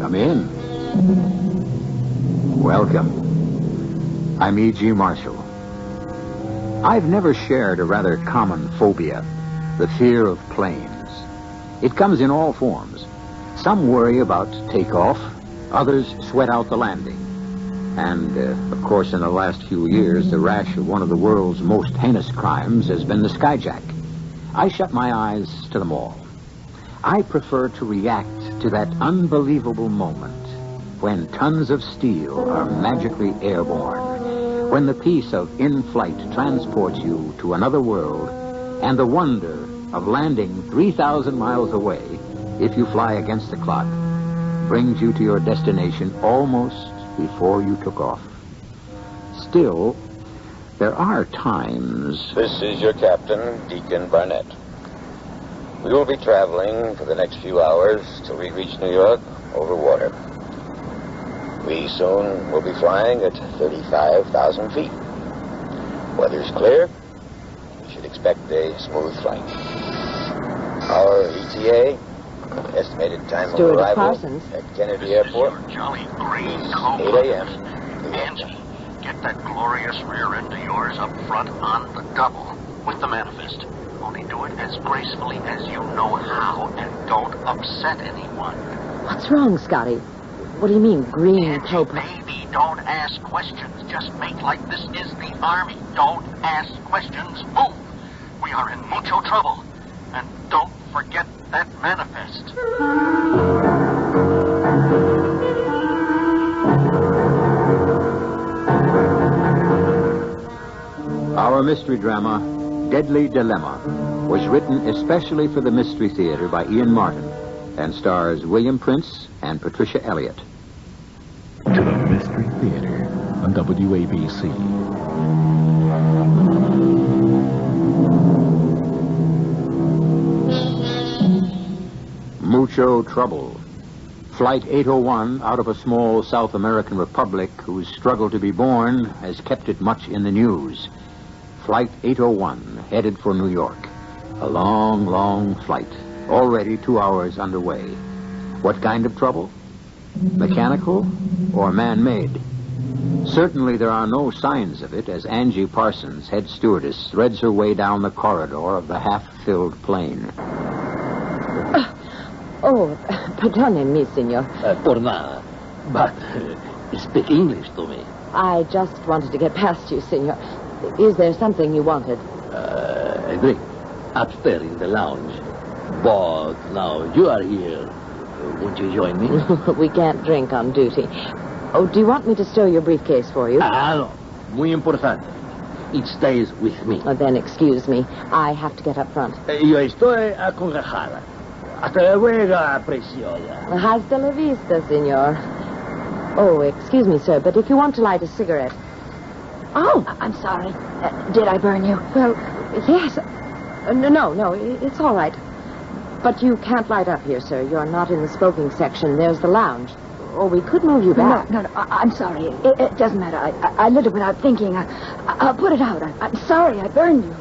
Come in. Welcome. I'm E.G. Marshall. I've never shared a rather common phobia, the fear of planes. It comes in all forms. Some worry about takeoff, others sweat out the landing. And, of course, in the last few years, the rash of one of the world's most heinous crimes has been the skyjack. I shut my eyes to them all. I prefer to react to that unbelievable moment when tons of steel are magically airborne, when the peace of in-flight transports you to another world, and the wonder of landing 3,000 miles away, if you fly against the clock, brings you to your destination almost before you took off. Still, there are times... This is your captain, Deacon Barnett. We will be traveling for the next few hours till we reach New York over water. We soon will be flying at 35,000 feet. Weather's clear. We should expect a smooth flight. Our ETA, estimated time of arrival Parsons. at Kennedy Airport, Jolly green is cobra. 8 a.m. Angie, get that glorious rear end of yours up front on the double with the manifest. Only do it as gracefully as you know how, and don't upset anyone. What's wrong, Scotty? What do you mean, green Angie, cobra? baby, don't ask questions. Just make like this is the Army. Don't ask questions. Move. We are in mucho trouble. And don't forget that manifest. Our mystery drama, Deadly Dilemma, was written especially for the Mystery Theater by Ian Martin and stars William Prince and Patricia Elliott. To the Mystery Theater on WABC. Mucho trouble. Flight 801 out of a small South American republic whose struggle to be born has kept it much in the news. Flight 801 headed for New York. A long, long flight. Already 2 hours underway. What kind of trouble? Mechanical or man-made? Certainly there are no signs of it as Angie Parsons, head stewardess, threads her way down the corridor of the half-filled plane. Perdónenme, senor. Por nada. But speak English to me. I just wanted to get past you, senor. Is there something you wanted? A drink. Upstairs in the lounge. But now you are here. Won't you join me? We can't drink on duty. Oh, do you want me to stow your briefcase for you? No. Muy importante. It stays with me. Oh, then excuse me. I have to get up front. Yo estoy acongojada. Hasta luego, preciosa. Hasta la vista, senor. Oh, excuse me, sir, but if you want to light a cigarette... Oh, I'm sorry. Did I burn you? Well, yes. No, it's all right. But you can't light up here, sir. You're not in the smoking section. There's the lounge. Or we could move you back. No, I'm sorry. It doesn't matter. I lit it without thinking. I'll put it out. I'm sorry I burned you.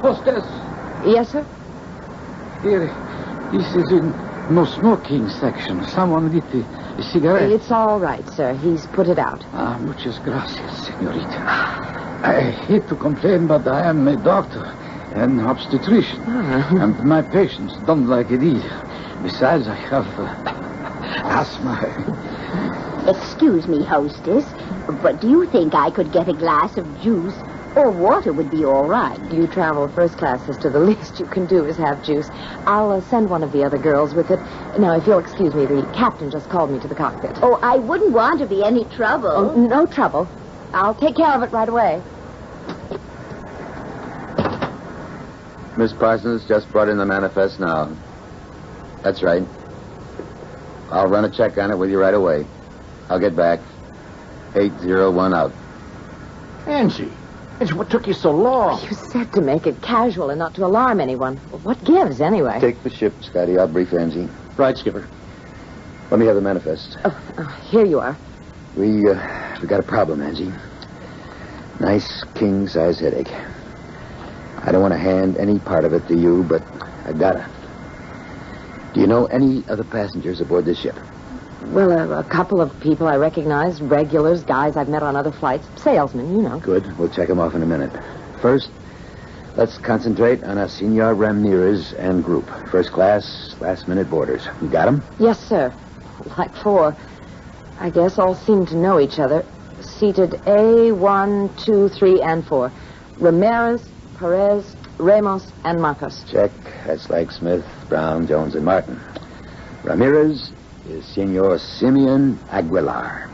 Hostess. Yes, sir? Here, this is in no smoking section. Someone lit a cigarette. It's all right, sir. He's put it out. Muchas gracias, señorita. I hate to complain, but I am a doctor, an obstetrician, and my patients don't like it either. Besides, I have asthma. Excuse me, hostess, but do you think I could get a glass of juice? Or water would be all right. You travel first class, sister. The least you can do is have juice. I'll send one of the other girls with it. Now, if you'll excuse me, the captain just called me to the cockpit. Oh, I wouldn't want to be any trouble. Oh, no trouble. I'll take care of it right away. Miss Parsons just brought in the manifest now. That's right. I'll run a check on it with you right away. I'll get back. 801 out. Angie, what took you so long? You said to make it casual and not to alarm anyone. What gives, anyway? Take the ship, Scotty. I'll brief Angie. Right, Skipper. Let me have the manifest. Here you are. We got a problem, Angie. Nice king-size headache. I don't want to hand any part of it to you, but I gotta. Do you know any other passengers aboard this ship? Well, a couple of people I recognize, regulars, guys I've met on other flights, salesmen, you know. Good. We'll check them off in a minute. First, let's concentrate on a Senor Ramirez and group. First class, last-minute boarders. You got them? Yes, sir. Like 4. I guess all seem to know each other. Seated A1, 2, 3, and 4. Ramirez, Perez, Ramos, and Marcos. Check. That's like Smith, Brown, Jones, and Martin. Ramirez is Senor Simeon Aguilar,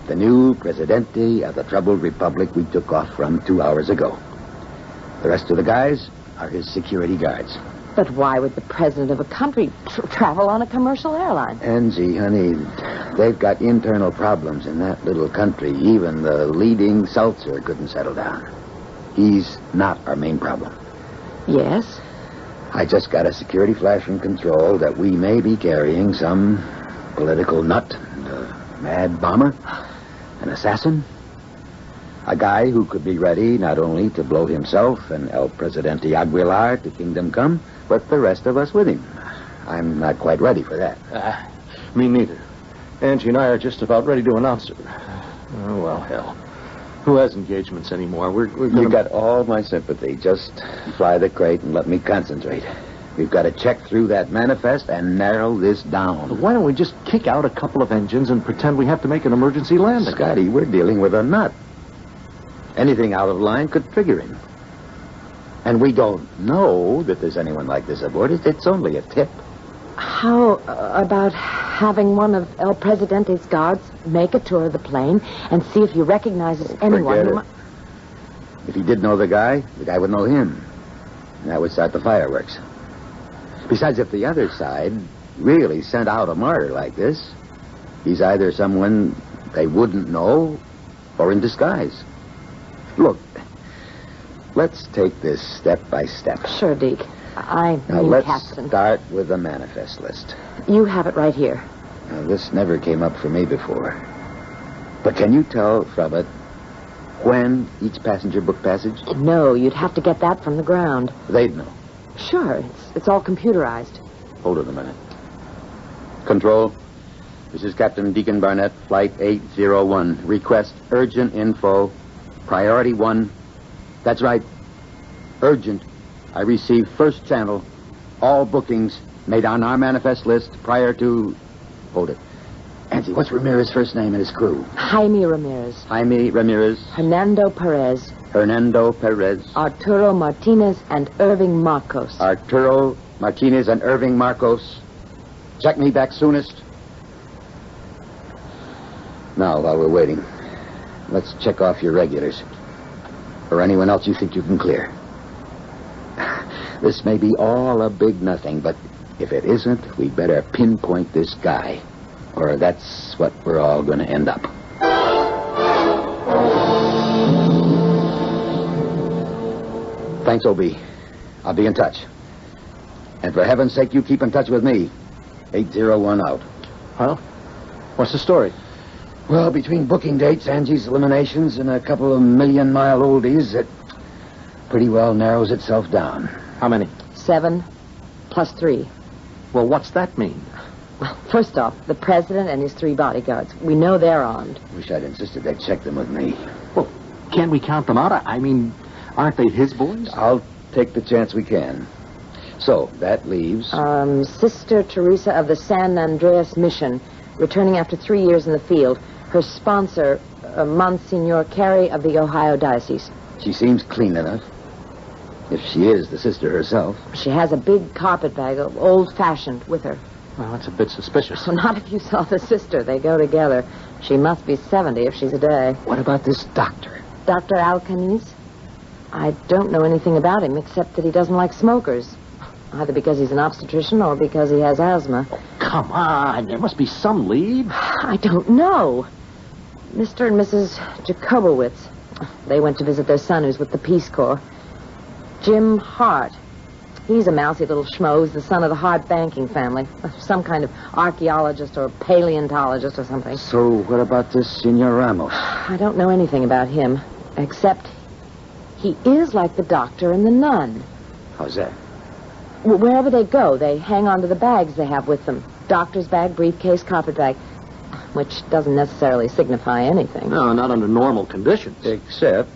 the new Presidente of the troubled republic we took off from 2 hours ago. The rest of the guys are his security guards. But why would the president of a country travel on a commercial airline? Angie, honey, they've got internal problems in that little country. Even the leading seltzer couldn't settle down. He's not our main problem. Yes? I just got a security flash from control that we may be carrying some political nut, a mad bomber, an assassin, a guy who could be ready not only to blow himself and El Presidente Aguilar to kingdom come, but the rest of us with him. I'm not quite ready for that. Me neither. Angie and I are just about ready to announce it. Oh, well, hell. Who has engagements anymore? We're You got all my sympathy. Just fly the crate and let me concentrate. We've got to check through that manifest and narrow this down. Why don't we just kick out a couple of engines and pretend we have to make an emergency landing? Scotty, we're dealing with a nut. Anything out of line could trigger him. And we don't know that there's anyone like this aboard. It's only a tip. How about having one of El Presidente's guards make a tour of the plane and see if he recognizes anyone Forget it. If he did know the guy would know him. And that would start the fireworks. Besides, if the other side really sent out a martyr like this, he's either someone they wouldn't know or in disguise. Look, let's take this step by step. Sure, Deke. Now, let's Captain. start with the manifest list. You have it right here. Now, this never came up for me before. But can you tell from it when each passenger booked passage? No, you'd have to get that from the ground. They'd know. Sure, it's all computerized. Hold it a minute. Control, this is Captain Deacon Barnett, Flight 801. Request urgent info, priority 1. That's right, urgent. I received first channel, all bookings made on our manifest list prior to... Hold it. Angie, what's Ramirez's first name and his crew? Jaime Ramirez. Jaime Ramirez. Hernando Perez. Hernando Perez. Arturo Martinez and Irving Marcos. Arturo Martinez and Irving Marcos. Check me back soonest. Now, while we're waiting, let's check off your regulars. Or anyone else you think you can clear. This may be all a big nothing, but if it isn't, we better pinpoint this guy. Or that's what we're all going to end up. Thanks, O.B. I'll be in touch. And for heaven's sake, you keep in touch with me. 801 out. Well, what's the story? Well, between booking dates, Angie's eliminations, and a couple of million-mile oldies, it pretty well narrows itself down. How many? 7 plus 3. Well, what's that mean? Well, first off, the president and his 3 bodyguards. We know they're armed. Wish I'd insisted they'd check them with me. Well, can't we count them out? I mean, aren't they his boys? I'll take the chance we can. So, that leaves... Sister Teresa of the San Andreas Mission, returning after 3 years in the field. Her sponsor, Monsignor Carey of the Ohio Diocese. She seems clean enough. If she is the sister herself. She has a big carpetbag, old-fashioned, with her. Well, that's a bit suspicious. Well, not if you saw the sister. They go together. She must be 70 if she's a day. What about this doctor? Dr. Alcanis? I don't know anything about him, except that he doesn't like smokers. Either because he's an obstetrician or because he has asthma. Oh, come on. There must be some lead. I don't know. Mr. and Mrs. Jacobowitz. They went to visit their son, who's with the Peace Corps. Jim Hart. He's a mousy little schmo who's the son of the Hart banking family. Some kind of archaeologist or paleontologist or something. So what about this Senor Ramos? I don't know anything about him, except he is like the doctor and the nun. How's that? Wherever they go, they hang on to the bags they have with them. Doctor's bag, briefcase, carpet bag. which doesn't necessarily signify anything. No, not under normal conditions. Except,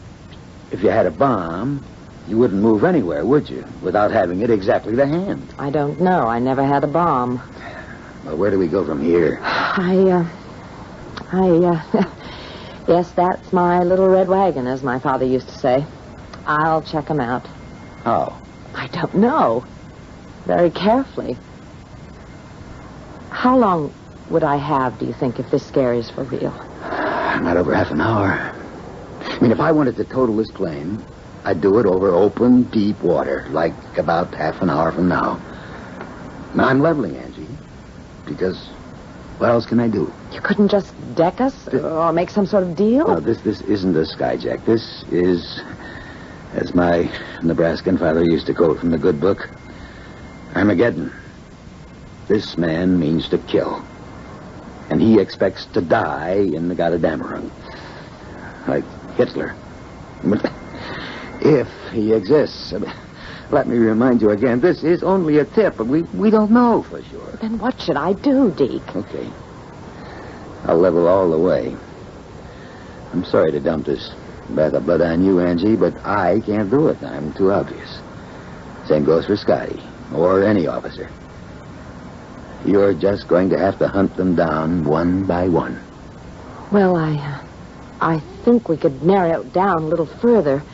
if you had a bomb, you wouldn't move anywhere, would you? Without having it exactly to hand. I don't know. I never had a bomb. Well, where do we go from here? Yes, that's my little red wagon, as my father used to say. I'll check him out. How? I don't know. Very carefully. How long would I have, do you think, if this scare is for real? Not over half an hour. I mean, if I wanted to total this plane, I'd do it over open, deep water, like about half an hour from now. Now, I'm leveling, Angie, because what else can I do? You couldn't just deck us or make some sort of deal? No, this isn't a skyjack. This is, as my Nebraskan father used to quote from the good book, Armageddon. This man means to kill. And he expects to die in the Gotterdammerung. Like Hitler. If he exists. Let me remind you again, this is only a tip, but we don't know for sure. Then what should I do, Deke? Okay. I'll level all the way. I'm sorry to dump this bath of blood on you, Angie, but I can't do it. I'm too obvious. Same goes for Scotty, or any officer. You're just going to have to hunt them down one by one. Well, I think we could narrow it down a little further.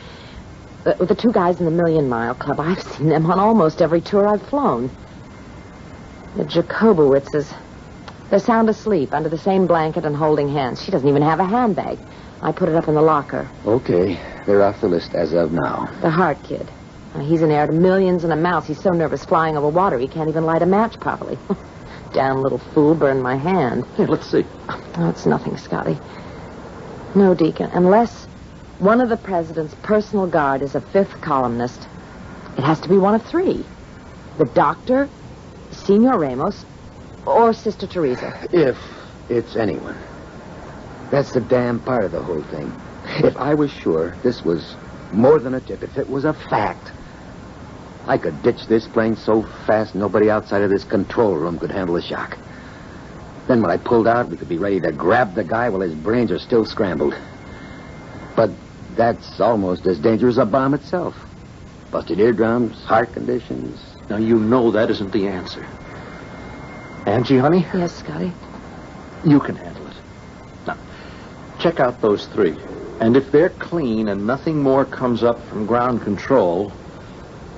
The two guys in the Million Mile Club, I've seen them on almost every tour I've flown. The Jacobowitzes, they're sound asleep under the same blanket and holding hands. She doesn't even have a handbag. I put it up in the locker. Okay, they're off the list as of now. The Hart kid. He's an heir to millions and a mouse. He's so nervous flying over water he can't even light a match properly. Damn little fool burned my hand. Hey, let's see. Oh, it's nothing, Scotty. No, Deacon, unless one of the president's personal guard is a fifth columnist, it has to be one of three. The doctor, Senor Ramos, or Sister Teresa. If it's anyone. That's the damn part of the whole thing. If I was sure this was more than a tip, if it was a fact, I could ditch this plane so fast nobody outside of this control room could handle the shock. Then when I pulled out, we could be ready to grab the guy while his brains are still scrambled. But that's almost as dangerous as a bomb itself. Busted eardrums, heart conditions. Now, you know that isn't the answer. Angie, honey? Yes, Scotty? You can handle it. Now, check out those three. And if they're clean and nothing more comes up from ground control,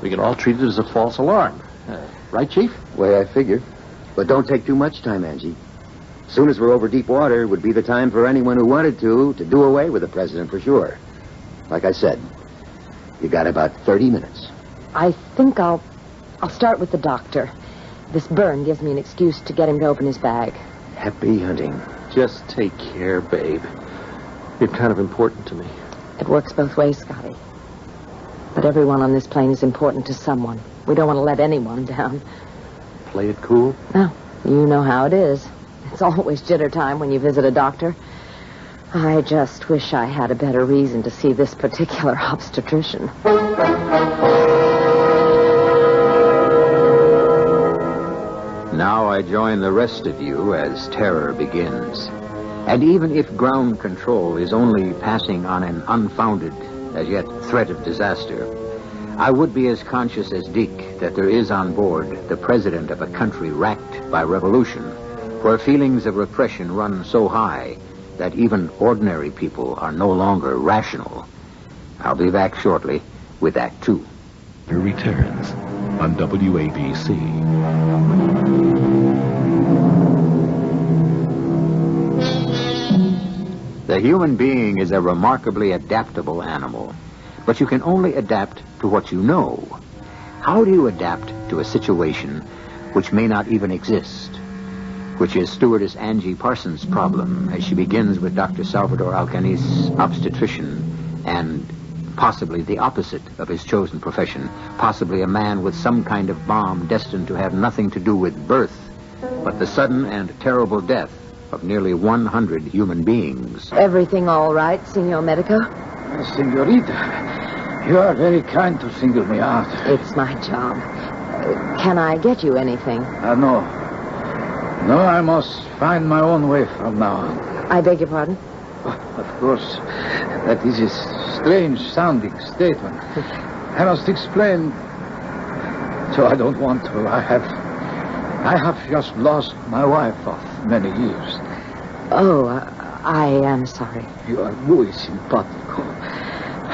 we can all treat it as a false alarm. Right, Chief? Way I figure. But don't take too much time, Angie. As soon as we're over deep water would be the time for anyone who wanted to do away with the president for sure. Like I said, you got about 30 minutes. I think I'll start with the doctor. This burn gives me an excuse to get him to open his bag. Happy hunting. Just take care, babe. You're kind of important to me. It works both ways, Scotty. But everyone on this plane is important to someone. We don't want to let anyone down. Play it cool? Well, you know how it is. It's always jitter time when you visit a doctor. I just wish I had a better reason to see this particular obstetrician. Now I join the rest of you as terror begins. And even if ground control is only passing on an unfounded, as yet, threat of disaster, I would be as conscious as Dick that there is on board the president of a country racked by revolution, where feelings of repression run so high that even ordinary people are no longer rational. I'll be back shortly with Act 2. Returns on WABC. The human being is a remarkably adaptable animal, but you can only adapt to what you know. How do you adapt to a situation which may not even exist? Which is stewardess Angie Parsons' problem as she begins with Dr. Salvador Alcanis, obstetrician, and possibly the opposite of his chosen profession, possibly a man with some kind of bomb destined to have nothing to do with birth, but the sudden and terrible death of nearly 100 human beings. Everything all right, Senor Medico? Senorita, you are very kind to single me out. It's my job. Can I get you anything? No. No, I must find my own way from now on. I beg your pardon? Of course, that is a strange-sounding statement. I must explain, so I don't want to. I have just lost my wife of many years. Oh, I am sorry. You are muy simpatico.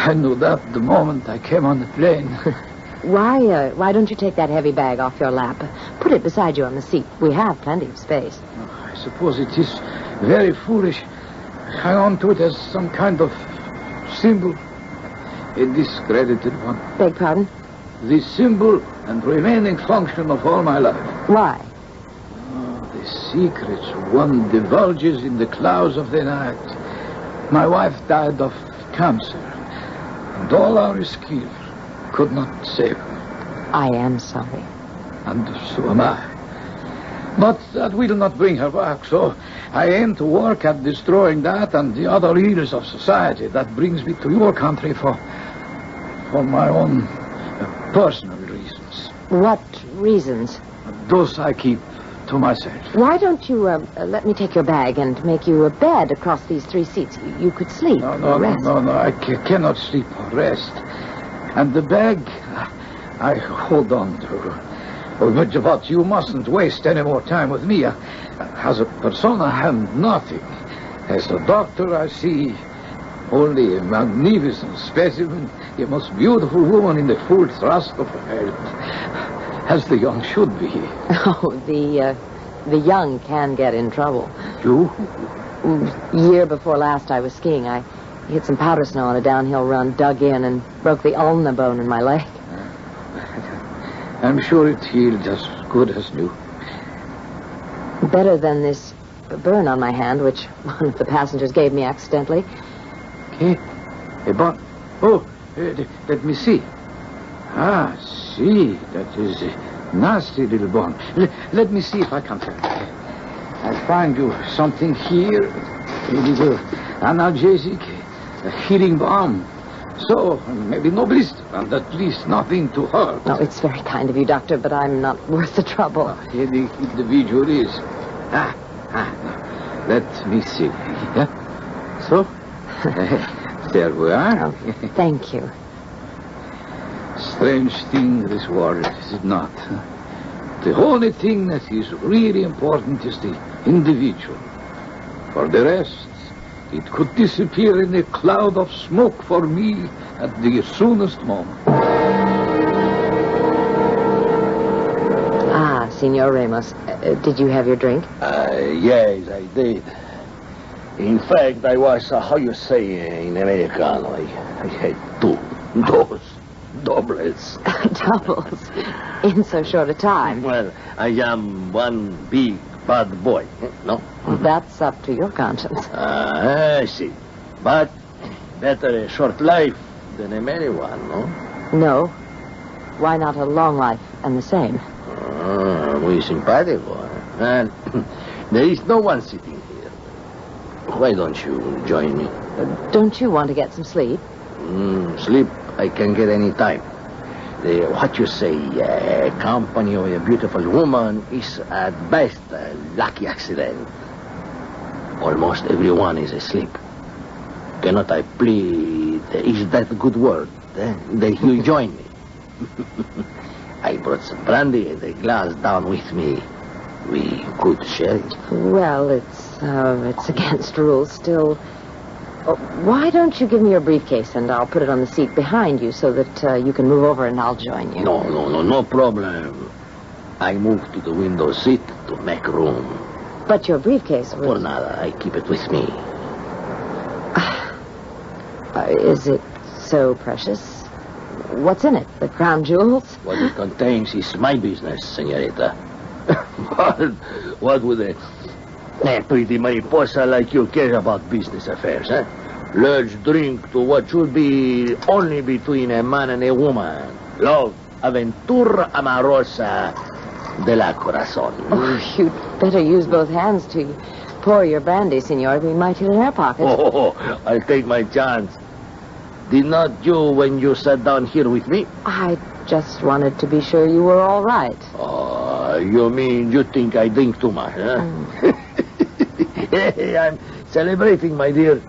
I knew that the moment I came on the plane. Why don't you take that heavy bag off your lap? Put it beside you on the seat. We have plenty of space. I suppose it is very foolish. Hang on to it as some kind of symbol. A discredited one. Beg pardon? The symbol and remaining function of all my life. Why? The secrets one divulges in the clouds of the night. My wife died of cancer, and all our skill could not save her. I am sorry. And so am I. But that will not bring her back, so I aim to work at destroying that and the other ills of society. That brings me to your country for my own personal reasons. What reasons? Those I keep to myself. Why don't you let me take your bag and make you a bed across these 3 seats? You could sleep or rest. No, I cannot sleep or rest. And the bag, I hold on to. But you mustn't waste any more time with me. As a persona, I am nothing. As a doctor, I see only a magnificent specimen, a most beautiful woman in the full thrust of her health, as the young should be. Oh, the young can get in trouble. You? Year before last, I was skiing. I hit some powder snow on a downhill run, dug in, and broke the ulna bone in my leg. I'm sure it healed as good as new. Better than this burn on my hand, which one of the passengers gave me accidentally. Okay. A burn. Oh, let me see. Ah, see. That is a nasty little burn. Let me see if I can find it. I'll find you something here. A little analgesic, a healing balm. So, maybe no blister, and at least nothing to hurt. Oh, it's very kind of you, Doctor, but I'm not worth the trouble. The individual is. Let me see. Yeah? So, there we are. Oh, thank you. Strange thing, this world, is it not? The only thing that is really important is the individual. For the rest, it could disappear in a cloud of smoke for me at the soonest moment. Ah, Senor Ramos, did you have your drink? Yes, I did. In fact, I was, how you say in Americano, I had 2 doubles. Doubles? In so short a time? Well, I am one big bad boy, no? That's up to your conscience. I see. But better a short life than a merry one, no? No. Why not a long life and the same? Muy simpático. And there is no one sitting here. Why don't you join me? Don't you want to get some sleep? Sleep I can get any time. What you say, company of a beautiful woman is at best a lucky accident. Almost everyone is asleep. Cannot I plead? Is that a good word? That you join me. I brought some brandy and a glass down with me. We could share it. Well, it's against rules still. Why don't you give me your briefcase and I'll put it on the seat behind you so that you can move over and I'll join you. No problem. I move to the window seat to make room. But your briefcase was... Por nada, I keep it with me. Is it so precious? What's in it? The crown jewels? What it contains is my business, señorita. But what would a pretty mariposa like you care about business affairs, eh? Let's drink to what should be only between a man and a woman. Love, aventura amorosa de la corazón. Oh, you'd better use both hands to pour your brandy, senor. We might hit an air pocket. Oh, I'll take my chance. Did not you when you sat down here with me? I just wanted to be sure you were all right. Oh, You mean you think I drink too much, huh? Hey, I'm celebrating, my dear.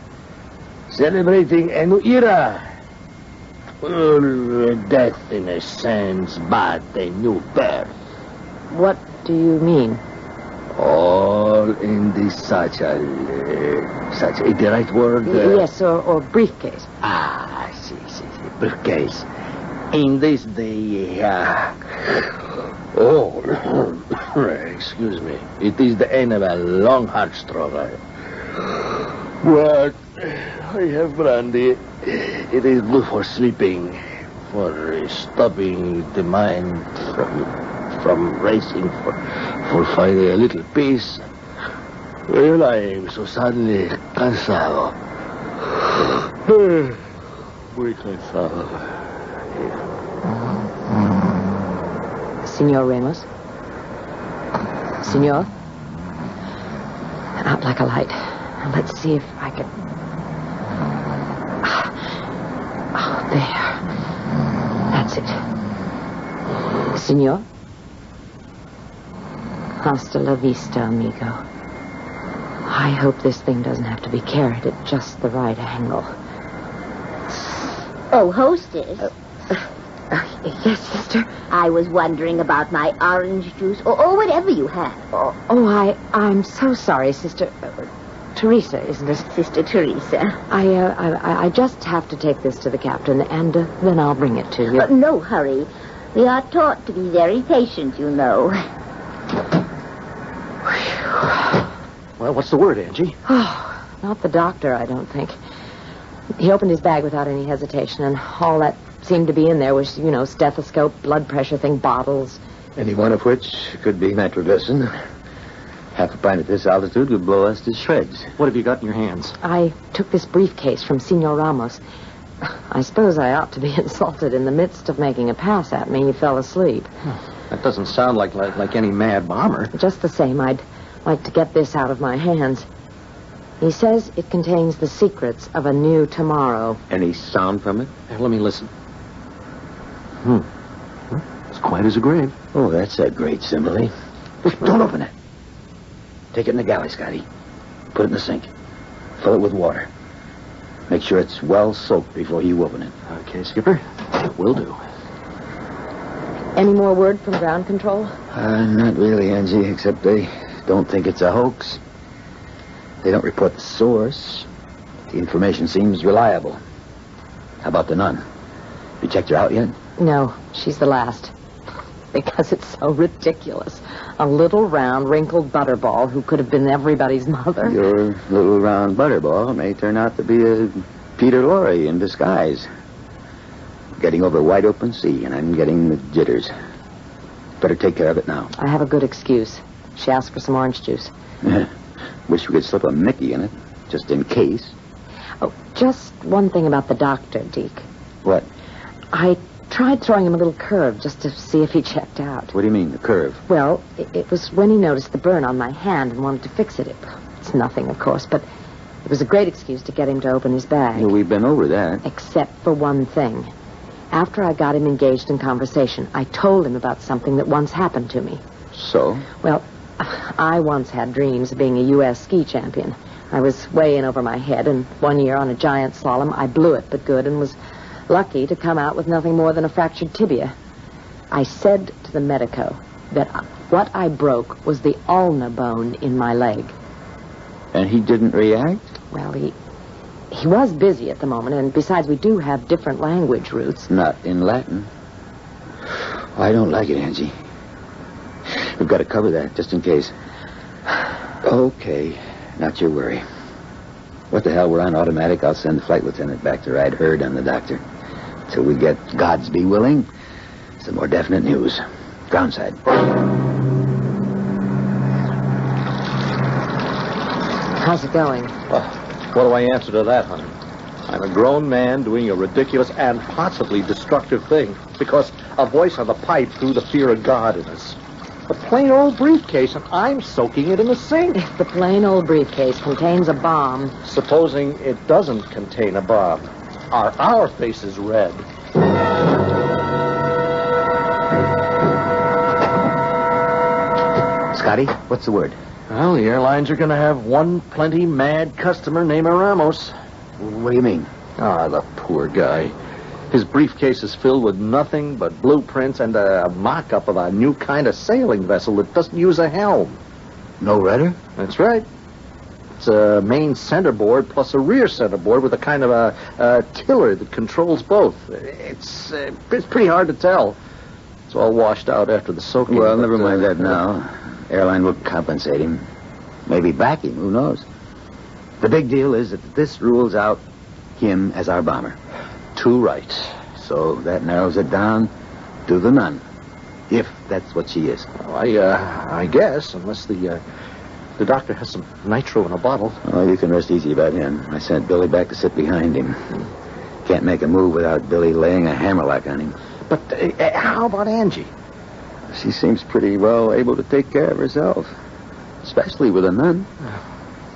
Celebrating a new era. Death, in a sense, but a new birth. What do you mean? All in this such a the right word? Yes, or briefcase. See, briefcase. In this excuse me. It is the end of a long, hard struggle. But I have brandy. It is good for sleeping, for stopping the mind from racing, for finding a little peace. Well, I am so suddenly cansado. Muy cansado. Senor Ramos? Senor? Out like a light. Let's see if I can... Oh, there. That's it. Senor? Hasta la vista, amigo. I hope this thing doesn't have to be carried at just the right angle. Oh, hostess. Yes, sister? I was wondering about my orange juice or whatever you have. I'm so sorry, Sister... Teresa, isn't it? Sister Teresa. I just have to take this to the captain, and then I'll bring it to you. No hurry. We are taught to be very patient, you know. Well, what's the word, Angie? Oh, not the doctor, I don't think. He opened his bag without any hesitation, and all that seemed to be in there was, stethoscope, blood pressure thing, bottles. Any one of which could be nitroglycerin. Half a pint at this altitude would blow us to shreds. What have you got in your hands? I took this briefcase from Senor Ramos. I suppose I ought to be insulted. In the midst of making a pass at me, he fell asleep. That doesn't sound like any mad bomber. Just the same, I'd like to get this out of my hands. He says it contains the secrets of a new tomorrow. Any sound from it? Let me listen. It's quiet as a grave. Oh, that's a great simile. Don't open it. Take it in the galley, Scotty. Put it in the sink. Fill it with water. Make sure it's well soaked before you open it. Okay, Skipper. Will do. Any more word from ground control? Not really, Angie, except they don't think it's a hoax. They don't report the source. The information seems reliable. How about the nun? You checked her out yet? No, she's the last. Because it's so ridiculous. A little round, wrinkled butterball who could have been everybody's mother. Your little round butterball may turn out to be a Peter Lorre in disguise. Getting over a wide open sea, and I'm getting the jitters. Better take care of it now. I have a good excuse. She asked for some orange juice. Wish we could slip a Mickey in it, just in case. Oh, just one thing about the doctor, Deke. What? I tried throwing him a little curve just to see if he checked out. What do you mean, the curve? Well, it was when he noticed the burn on my hand and wanted to fix it. It's nothing, of course, but it was a great excuse to get him to open his bag. Well, we've been over that. Except for one thing. After I got him engaged in conversation, I told him about something that once happened to me. So? Well, I once had dreams of being a U.S. ski champion. I was way in over my head, and one year on a giant slalom, I blew it but good and was lucky to come out with nothing more than a fractured tibia. I said to the medico that what I broke was the ulna bone in my leg. And he didn't react? Well, he was busy at the moment, and besides, we do have different language roots. Not in Latin. I don't like it, Angie. We've got to cover that, just in case. Okay, not your worry. What the hell, we're on automatic. I'll send the flight lieutenant back to ride herd on the doctor. Till we get, God's be willing, some more definite news. Groundside. How's it going? Well, what do I answer to that, honey? I'm a grown man doing a ridiculous and possibly destructive thing because a voice on the pipe threw the fear of God in us. A plain old briefcase, and I'm soaking it in a sink. If the plain old briefcase contains a bomb... Supposing it doesn't contain a bomb, are our faces red? How's Scotty, what's the word? Well, the airlines are going to have one plenty mad customer named Ramos. What do you mean? Ah, the poor guy. His briefcase is filled with nothing but blueprints and a mock-up of a new kind of sailing vessel that doesn't use a helm. No rudder? That's right. It's a main centerboard plus a rear centerboard with a kind of a tiller that controls both. It's pretty hard to tell. It's all washed out after the soaking. Well, never mind that now. Airline will compensate him. Maybe back him, who knows? The big deal is that this rules out him as our bomber. Too right. So that narrows it down to the nun. If that's what she is. Well, I guess, unless the doctor has some nitro in a bottle. Oh, you can rest easy about him. I sent Billy back to sit behind him. Can't make a move without Billy laying a hammerlock on him. But how about Angie? She seems pretty well able to take care of herself. Especially with a nun.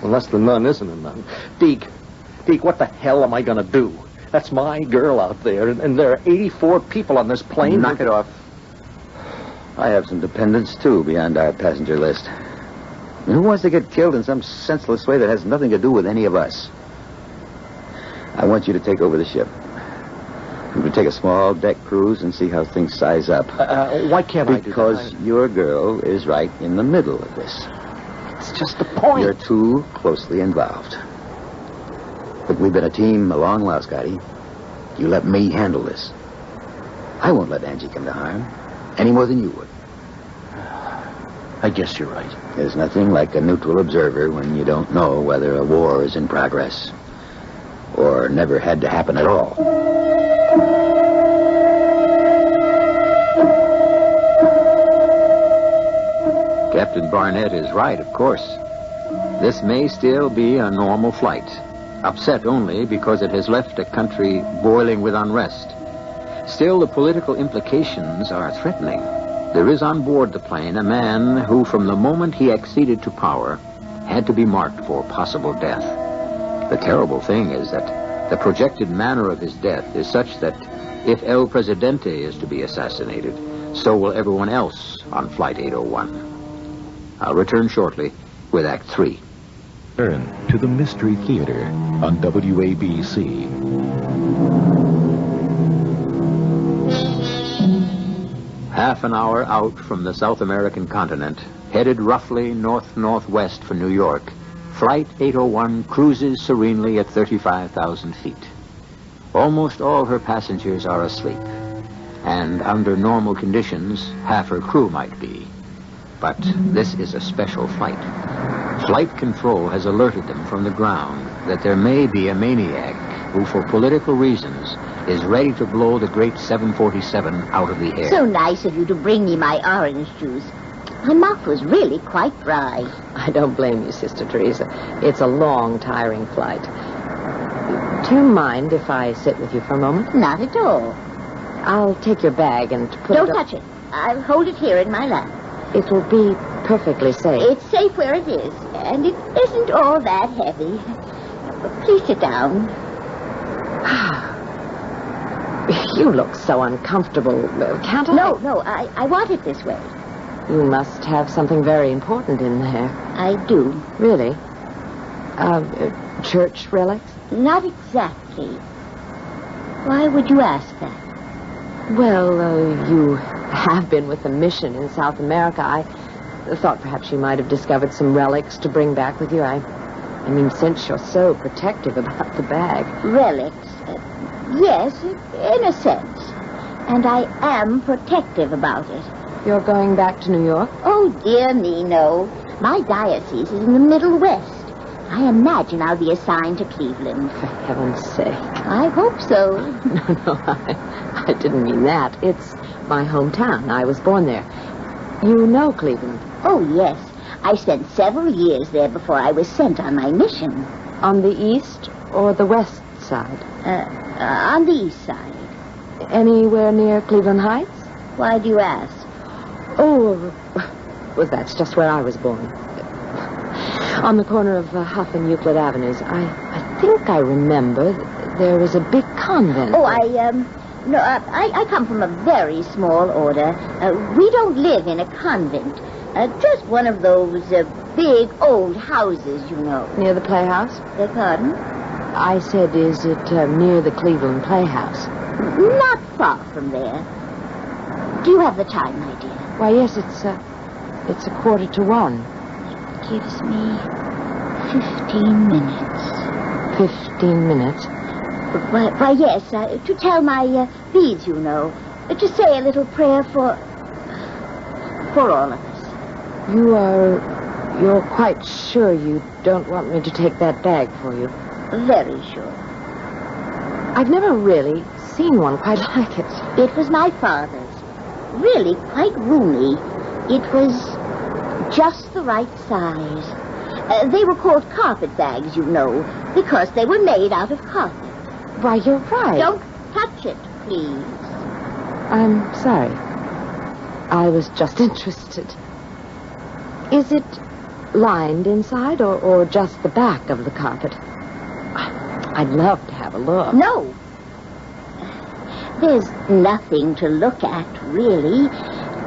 Unless the nun isn't a nun. Deke, what the hell am I going to do? That's my girl out there, and there are 84 people on this plane. Knock it off. I have some dependents, too, beyond our passenger list. And who wants to get killed in some senseless way that has nothing to do with any of us? I want you to take over the ship. We can take a small deck cruise and see how things size up. Why can't I do that? Because your girl is right in the middle of this. It's just the point. You're too closely involved. But we've been a team a long while, Scotty. You let me handle this. I won't let Angie come to harm, any more than you would. I guess you're right. There's nothing like a neutral observer when you don't know whether a war is in progress or never had to happen at all. Captain Barnett is right, of course. This may still be a normal flight. Upset only because it has left a country boiling with unrest. Still, the political implications are threatening. There is on board the plane a man who, from the moment he acceded to power, had to be marked for possible death. The terrible thing is that the projected manner of his death is such that if El Presidente is to be assassinated, so will everyone else on Flight 801. I'll return shortly with Act 3. Turn to the Mystery Theater on WABC. Half an hour out from the South American continent, headed roughly north-northwest for New York, Flight 801 cruises serenely at 35,000 feet. Almost all her passengers are asleep, and under normal conditions, half her crew might be. But this is a special flight. Flight control has alerted them from the ground that there may be a maniac who, for political reasons, is ready to blow the great 747 out of the air. So nice of you to bring me my orange juice. My mouth was really quite dry. I don't blame you, Sister Teresa. It's a long, tiring flight. Do you mind if I sit with you for a moment? Not at all. I'll take your bag and put Don't it... touch it. I'll hold it here in my lap. It will be perfectly safe. It's safe where it is, and it isn't all that heavy. Please sit down. You look so uncomfortable. Can't I? No, I want it this way. You must have something very important in there. I do. Really? Church relics? Not exactly. Why would you ask that? Well, you have been with a mission in South America. I thought perhaps you might have discovered some relics to bring back with you. I mean, since you're so protective about the bag. Relics? Yes, in a sense. And I am protective about it. You're going back to New York? Oh, dear me, no. My diocese is in the Middle West. I imagine I'll be assigned to Cleveland. For heaven's sake. I hope so. No, I didn't mean that. It's my hometown. I was born there. You know Cleveland? Oh, yes. I spent several years there before I was sent on my mission. On the east or the west side? On the east side. Anywhere near Cleveland Heights? Why do you ask? Oh, well, that's just where I was born. On the corner of Huff and Euclid Avenues. I think I remember there was a big convent. Oh, I come from a very small order. We don't live in a convent. Just one of those big old houses, you know. Near the Playhouse? Beg pardon? I said, is it near the Cleveland Playhouse? Not far from there. Do you have the time, my dear? Why, yes, it's 1:45. Gives me 15 minutes. 15 minutes? Why, yes, to tell my beads, you know. To say a little prayer for all of us. You're quite sure you don't want me to take that bag for you? Very sure. I've never really seen one quite like it. It was my father's. Really quite roomy. It was just the right size. They were called carpet bags, you know, because they were made out of carpet. Why, you're right. Don't touch it, please. I'm sorry. I was just interested. Is it lined inside or just the back of the carpet? I'd love to have a look. No. There's nothing to look at, really.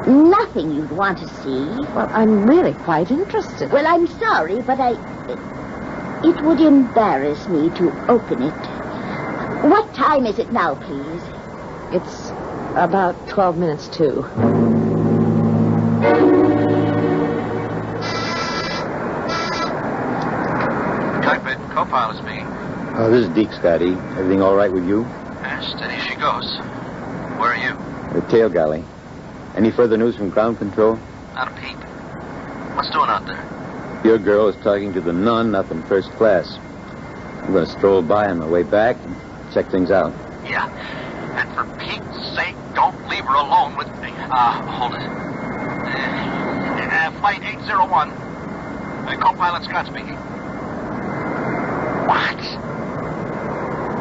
Nothing you'd want to see. Well, I'm really quite interested. Well, I'm sorry, but it would embarrass me to open it. What time is it now, please? It's about 12 minutes to. Cockpit, co-pilot speaking. Oh, this is Deke, Scotty. Everything all right with you? Steady she goes. Where are you? The tail galley. Any further news from ground control? Not a peep. What's doing out there? Your girl is talking to the nun up in first class. I'm going to stroll by on my way back and check things out. Yeah. And for Pete's sake, don't leave her alone with me. Hold it. Flight 801. Co-pilot Scott speaking. What?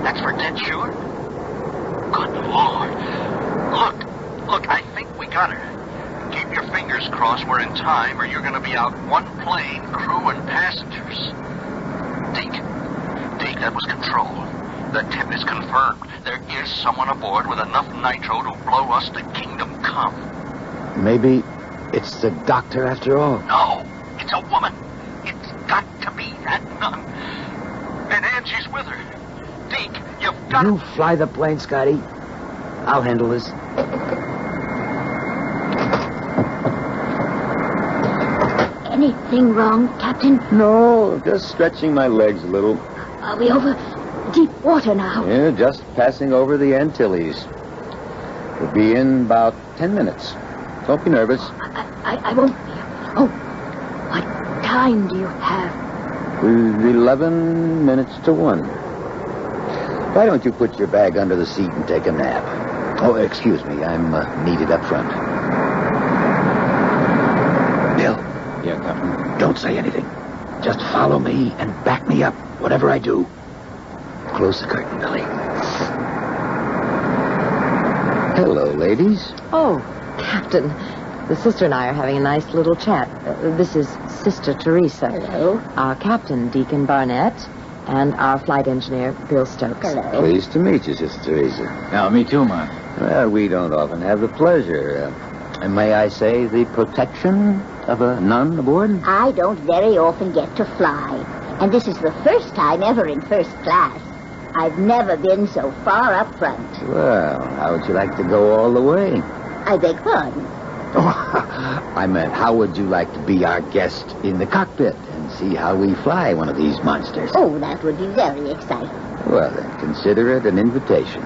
That's for dead sure? Good Lord. Look, I think we got her. Keep your fingers crossed we're in time or you're going to be out one plane, crew and passengers. Deke, that was control. The tip is confirmed. There is someone aboard with enough nitro to blow us to kingdom come. Maybe it's the doctor after all. No, it's a woman. It's got to be that nun. And Angie's with her. Deke, you've got You fly the plane, Scotty. I'll handle this. Anything wrong, Captain? No, just stretching my legs a little. Are we over deep water now? Yeah, just passing over the Antilles. We'll be in about 10 minutes. Don't be nervous. I won't be. Oh, what time do you have? 11 minutes to 1. Why don't you put your bag under the seat and take a nap? Oh, excuse me. I'm needed up front. Bill. Yeah, Captain. Don't say anything. Just follow me and back me up, whatever I do. Close the curtain, Billy. Hello, ladies. Oh, Captain. The sister and I are having a nice little chat. This is Sister Teresa. Hello. Our captain, Deacon Barnett, and our flight engineer, Bill Stokes. Hello. Pleased to meet you, Sister Teresa. Yeah, me too, man. Well, we don't often have the pleasure, and may I say the protection of a nun aboard? I don't very often get to fly. And this is the first time ever in first class. I've never been so far up front. Well, how would you like to go all the way? I beg pardon. I meant, how would you like to be our guest in the cockpit and see how we fly one of these monsters? Oh, that would be very exciting. Well, then, consider it an invitation.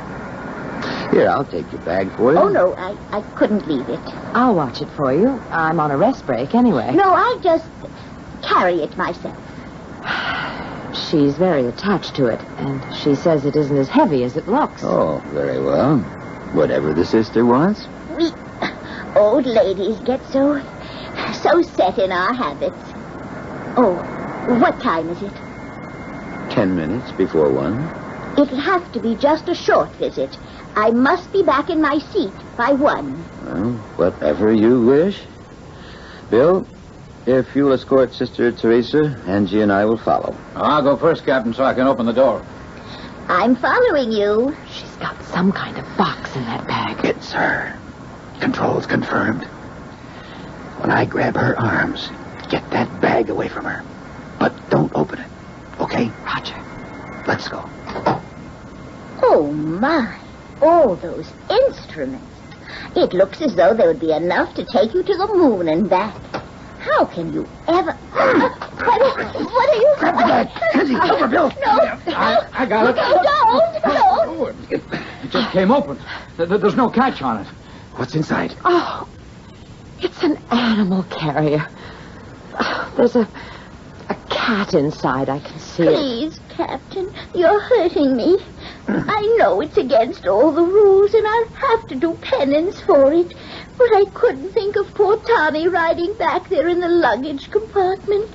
Here, I'll take your bag for you. Oh, no, I couldn't leave it. I'll watch it for you. I'm on a rest break anyway. No, I just carry it myself. She's very attached to it, and she says it isn't as heavy as it looks. Oh, very well. Whatever the sister wants. We old ladies get so set in our habits. Oh, what time is it? 10 minutes before 1. It'll have to be just a short visit. I must be back in my seat by 1. Well, whatever you wish. Bill, if you'll escort Sister Teresa, Angie and I will follow. I'll go first, Captain, so I can open the door. I'm following you. She's got some kind of box in that bag. It's her. Control's confirmed. When I grab her arms, get that bag away from her. But don't open it. Okay? Roger. Let's go. Oh, my. All those instruments. It looks as though there would be enough to take you to the moon and back. How can you ever... What are you... Grab the bag. Kenzie, over, Bill. No. I got it. Don't. It just came open. There's no catch on it. What's inside? Oh, it's an animal carrier. There's a cat inside. I can see it. Please, Captain, you're hurting me. I know it's against all the rules, and I'll have to do penance for it. But I couldn't think of poor Tommy riding back there in the luggage compartment.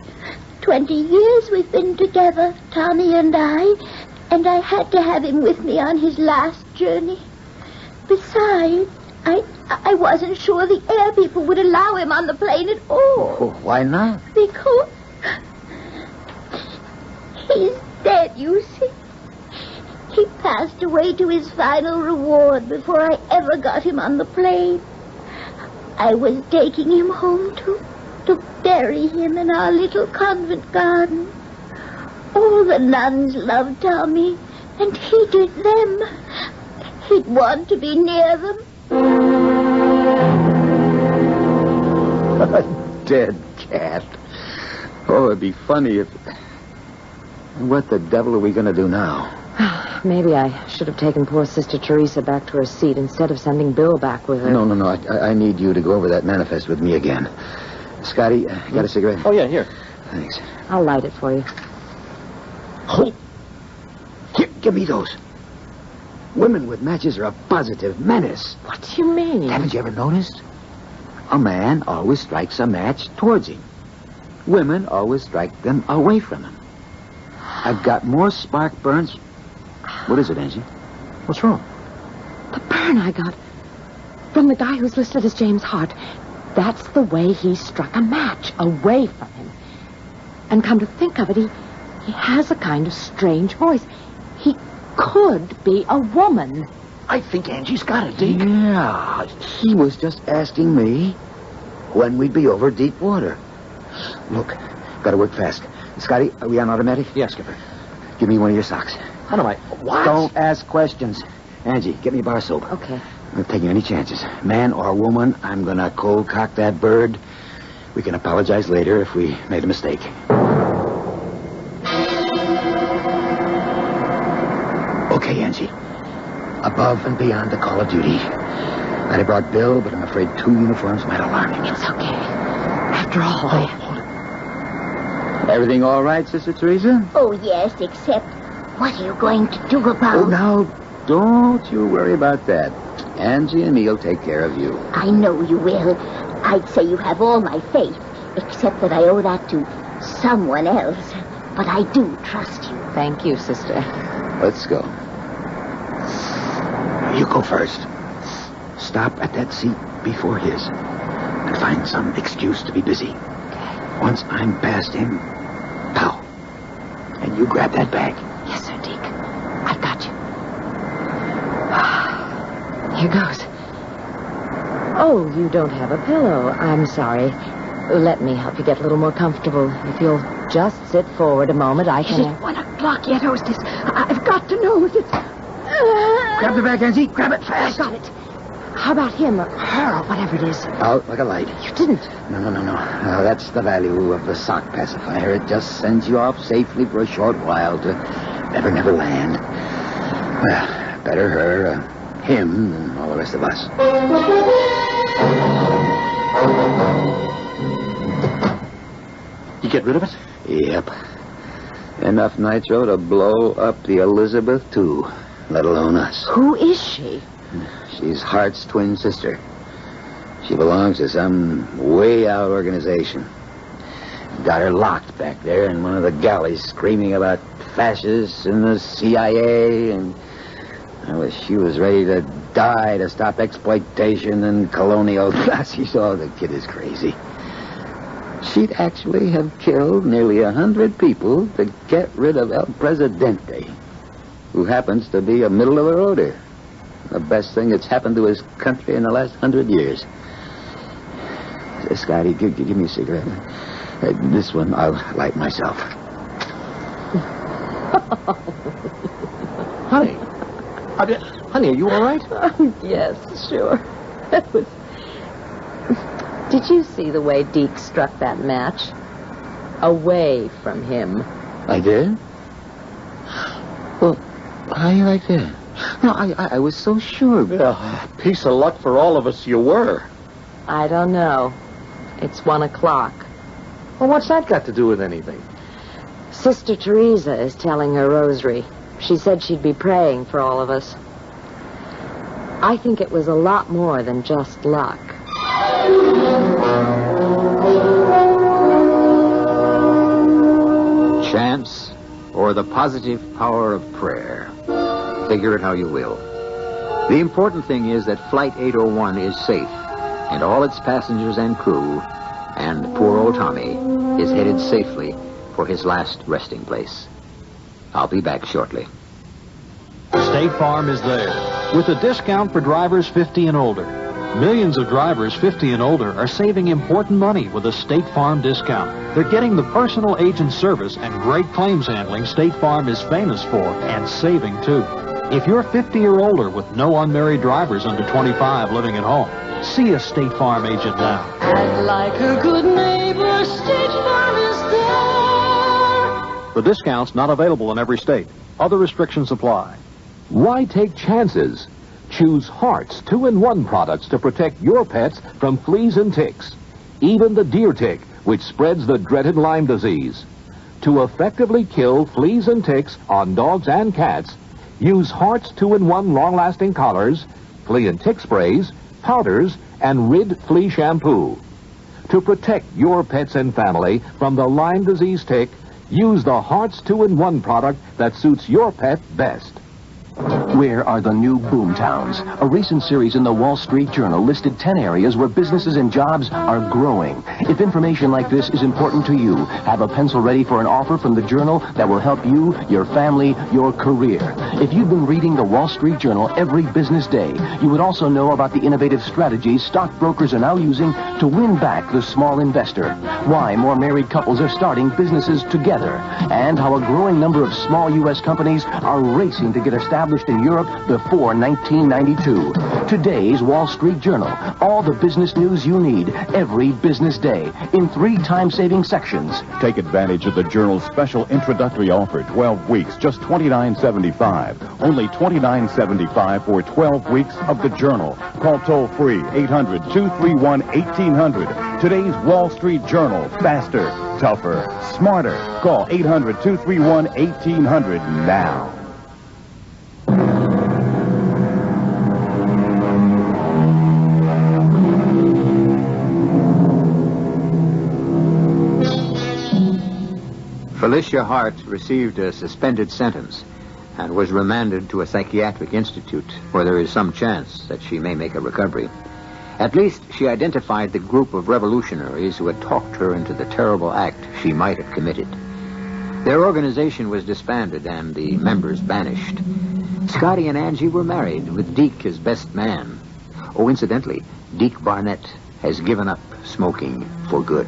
20 years we've been together, Tommy and I had to have him with me on his last journey. Besides, I wasn't sure the air people would allow him on the plane at all. Oh, why not? Because he's dead, you see. He passed away to his final reward before I ever got him on the plane. I was taking him home to bury him in our little convent garden. All the nuns loved Tommy, and he did them. He'd want to be near them. A dead cat. Oh, it'd be funny if... What the devil are we going to do now? Maybe I should have taken poor Sister Teresa back to her seat instead of sending Bill back with her. No. I need you to go over that manifest with me again. Scotty, got a cigarette? Oh, yeah, here. Thanks. I'll light it for you. Oh! Here, give me those. Women with matches are a positive menace. What do you mean? Haven't you ever noticed? A man always strikes a match towards him. Women always strike them away from him. I've got more spark burns. What is it, Angie? What's wrong? The burn I got from the guy who's listed as James Hart. That's the way he struck a match, away from him. And come to think of it, he has a kind of strange voice. He could be a woman. I think Angie's got it, Deke. Yeah, he was just asking me when we'd be over deep water. Look, gotta work fast. Scotty, are we on automatic? Yes, Skipper. Give me one of your socks. How do I... What? Don't ask questions. Angie, get me a bar of soap. Okay. I'm not taking any chances. Man or woman, I'm gonna cold cock that bird. We can apologize later if we made a mistake. Okay, Angie. Above and beyond the call of duty. I'd have brought Bill, but I'm afraid 2 uniforms might alarm him. It's okay. After all, Hold it. Everything all right, Sister Teresa? Oh, yes, except what are you going to do about... Oh, now, don't you worry about that. Angie and me'll take care of you. I know you will. I'd say you have all my faith, except that I owe that to someone else. But I do trust you. thank you, sister. Let's go. You go first. Stop at that seat before his and find some excuse to be busy. Once I'm past him, pow. And you grab that bag. Yes, sir, Deke. I've got you. Here goes. Oh, you don't have a pillow. I'm sorry. Let me help you get a little more comfortable. If you'll just sit forward a moment, I can... Is it 1 o'clock yet, hostess? I've got to know if it's... Grab the bag, Angie. Grab it fast. I got it. How about him or her or whatever it is? Out like a light. You didn't. No. That's the value of the sock pacifier. It just sends you off safely for a short while to Never Land. Well, better her, him, than all the rest of us. You get rid of it? Yep. Enough nitro to blow up the Elizabeth, too, let alone us. Who is she? She's Hart's twin sister. She belongs to some way-out organization. Got her locked back there in one of the galleys, screaming about fascists and the CIA, and I wish she was ready to die to stop exploitation and colonial Nazis. Oh, the kid is crazy. She'd actually have killed nearly 100 people to get rid of El Presidente, who happens to be a middle-of-the-roader. The best thing that's happened to his country in the last 100 years. Scotty, give me a cigarette. This one I'll light myself. Honey. Honey, are you all right? Yes, sure. Did you see the way Deke struck that match? Away from him. I did? Well, how you like that? No, I was so sure. Yeah, piece of luck for all of us you were. I don't know. It's 1 o'clock. Well, what's that got to do with anything? Sister Teresa is telling her rosary. She said she'd be praying for all of us. I think it was a lot more than just luck. Chance or the positive power of prayer. Figure it how you will. The important thing is that Flight 801 is safe, and all its passengers and crew, and poor old Tommy, is headed safely for his last resting place. I'll be back shortly. State Farm is there with a discount for drivers 50 and older. Millions of drivers 50 and older are saving important money with a State Farm discount. They're getting the personal agent service and great claims handling State Farm is famous for, and saving too. If you're 50 or older with no unmarried drivers under 25 living at home, see a State Farm agent now. And like a good neighbor, State Farm is there. The discount's not available in every state. Other restrictions apply. Why take chances? Choose Heart's 2-in-1 products to protect your pets from fleas and ticks. Even the deer tick, which spreads the dreaded Lyme disease. To effectively kill fleas and ticks on dogs and cats, use Heart's 2-in-1 long-lasting collars, flea and tick sprays, powders, and Rid flea shampoo. To protect your pets and family from the Lyme disease tick, use the Heart's 2-in-1 product that suits your pet best. Where are the new boom towns? A recent series in the Wall Street Journal listed 10 areas where businesses and jobs are growing. If information like this is important to you, have a pencil ready for an offer from the Journal that will help you, your family, your career. If you've been reading the Wall Street Journal every business day, you would also know about the innovative strategies stockbrokers are now using to win back the small investor, why more married couples are starting businesses together, and how a growing number of small U.S. companies are racing to get established in Europe before 1992. Today's Wall Street Journal. All the business news you need every business day in 3 time-saving sections. Take advantage of the Journal's special introductory offer, 12 weeks, just $29.75. Only $29.75 for 12 weeks of the Journal. Call toll-free 800-231-1800. Today's Wall Street Journal. Faster, tougher, smarter. Call 800-231-1800 now. Felicia Hart received a suspended sentence and was remanded to a psychiatric institute where there is some chance that she may make a recovery. At least she identified the group of revolutionaries who had talked her into the terrible act she might have committed. Their organization was disbanded and the members banished. Scotty and Angie were married, with Deke his best man. Oh, incidentally, Deke Barnett has given up smoking for good.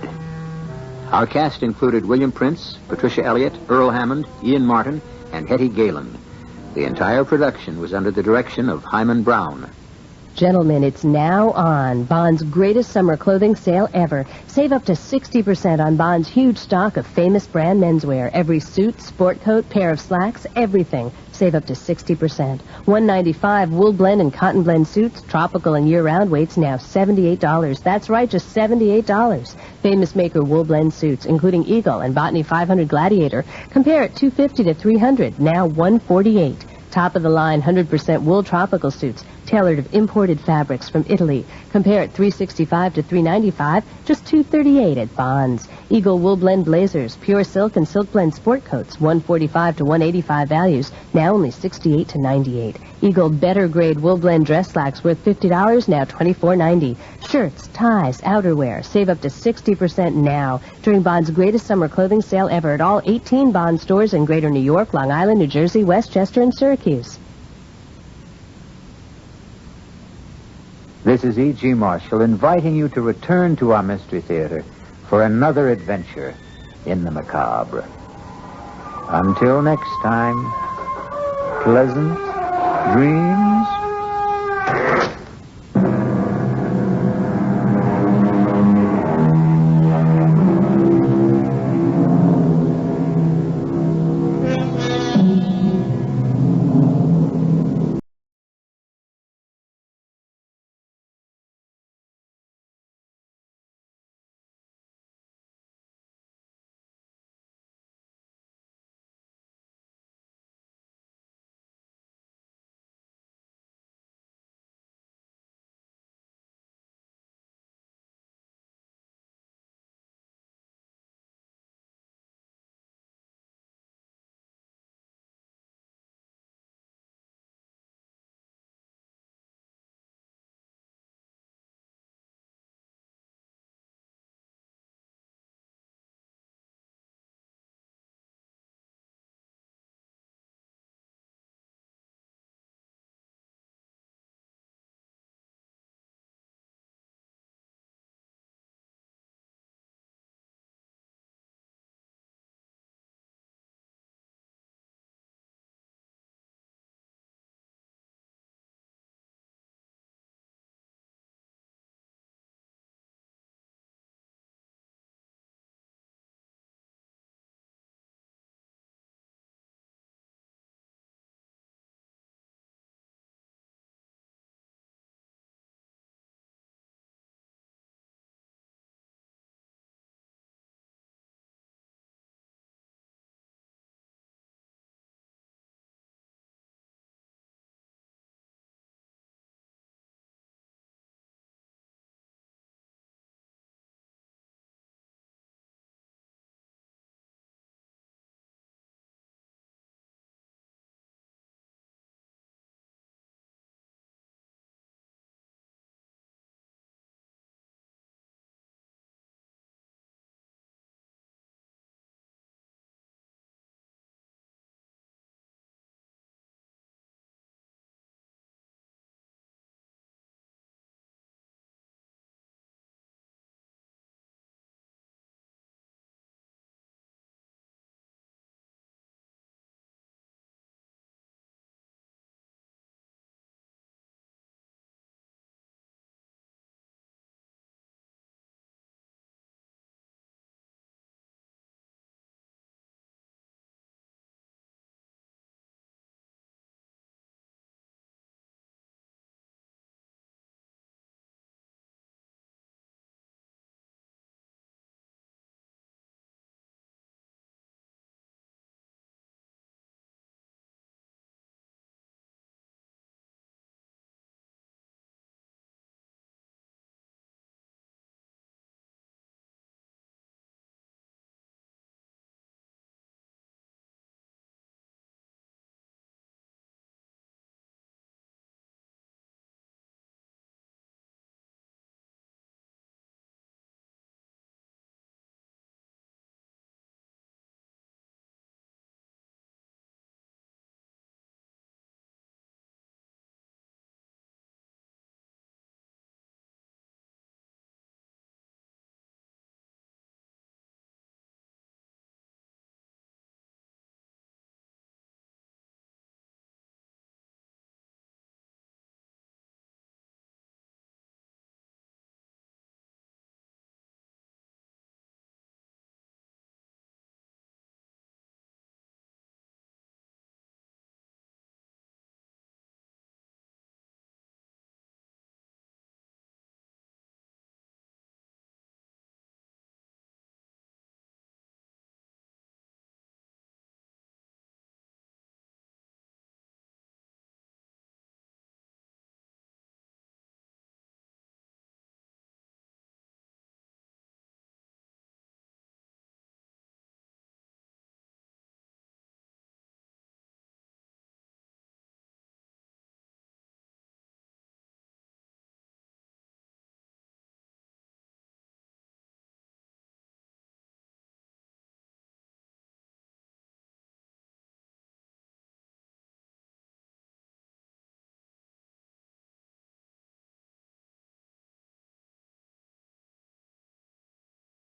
Our cast included William Prince, Patricia Elliott, Earl Hammond, Ian Martin, and Hetty Galen. The entire production was under the direction of Himan Brown. Gentlemen, it's now on. Bond's greatest summer clothing sale ever. Save up to 60% on Bond's huge stock of famous brand menswear. Every suit, sport coat, pair of slacks, everything. Save up to 60%. $195 wool blend and cotton blend suits, tropical and year-round weights now $78. That's right, just $78. Famous maker wool blend suits, including Eagle and Botany 500 Gladiator. Compare at $250 to $300, now $148. Top-of-the-line 100% wool tropical suits, tailored of imported fabrics from Italy. Compare at $365 to $395, just $238 at Bonds. Eagle wool blend blazers, pure silk and silk blend sport coats, $145 to $185 values, now only $68 to $98. Eagle better grade wool blend dress slacks worth $50, now $24.90. Shirts, ties, outerwear, save up to 60% now during Bond's greatest summer clothing sale ever at all 18 Bond stores in Greater New York, Long Island, New Jersey, Westchester, and Syracuse. This is E.G. Marshall inviting you to return to our Mystery Theater for another adventure in the macabre. Until next time, pleasant dreams.